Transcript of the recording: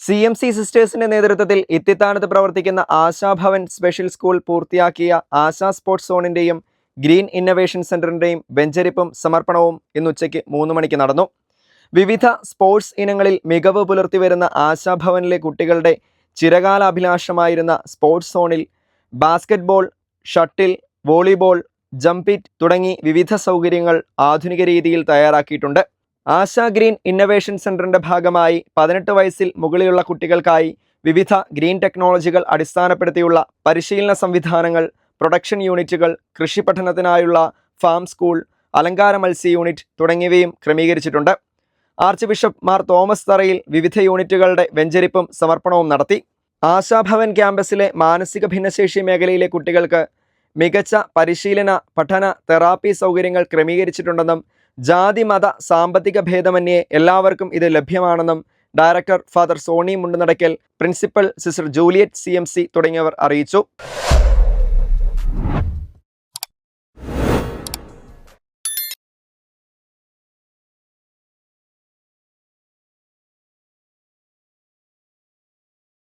CMC സിസ്റ്റേഴ്സിന്റെ നേതൃത്വത്തിൽ ഇത്തിത്താനത്ത് പ്രവർത്തിക്കുന്ന Asha Bhavan special school പൂർത്തിയാക്കിയ ആശാ സ്പോർട്സ് സോണിന്റെയും ഗ്രീൻ ഇന്നവേഷൻ സെന്ററിന്റെയും വെഞ്ചരിപ്പും സമർപ്പണവും ഇന്ന് ഉച്ചയ്ക്ക് 3 മണിക്ക് നടന്നു. വിവിധ സ്പോർട്സ് ഇനങ്ങളിൽ മികവ് പുലർത്തിവരുന്ന ആശാഭവനിലെ കുട്ടികളുടെ ചിരകാലാഭിലാഷമായിരുന്ന സ്പോർട്സ് സോണിൽ ബാസ്കറ്റ്ബോൾ, ഷട്ടിൽ, വോളിബോൾ, ജംപിറ്റ് തുടങ്ങി വിവിധ സൗകര്യങ്ങൾ ആധുനിക രീതിയിൽ തയ്യാറാക്കിയിട്ടുണ്ട്. ആശാ ഗ്രീൻ ഇന്നവേഷൻ സെന്ററിന്റെ ഭാഗമായി 18 വയസ്സിൽ മുകളിലുള്ള കുട്ടികൾക്കായി വിവിധ ഗ്രീൻ ടെക്നോളജികൾ അടിസ്ഥാനപ്പെടുത്തിയുള്ള പരിശീലന സംവിധാനങ്ങൾ, പ്രൊഡക്ഷൻ യൂണിറ്റുകൾ, കൃഷി പഠനത്തിനായുള്ള ഫാം സ്കൂൾ, അലങ്കാര മത്സ്യ യൂണിറ്റ് തുടങ്ങിയവയും ക്രമീകരിച്ചിട്ടുണ്ട്. ആർച്ച് ബിഷപ്പ് മാർ തോമസ് തറയിൽ വിവിധ യൂണിറ്റുകളുടെ വെഞ്ചരിപ്പും സമർപ്പണവും നടത്തി. ആശാഭവൻ ക്യാമ്പസിലെ മാനസിക ഭിന്നശേഷി മേഖലയിലെ കുട്ടികൾക്ക് മികച്ച പരിശീലന, പഠന, തെറാപ്പി സൗകര്യങ്ങൾ ക്രമീകരിച്ചിട്ടുണ്ടെന്നും ജാതി, മത, സാമ്പത്തിക ഭേദമന്യേ എല്ലാവർക്കും ഇത് ലഭ്യമാണെന്നും director father Sony Mundunadakkal, principal sister Juliet CMC തുടങ്ങിയവർ അറിയിച്ചു.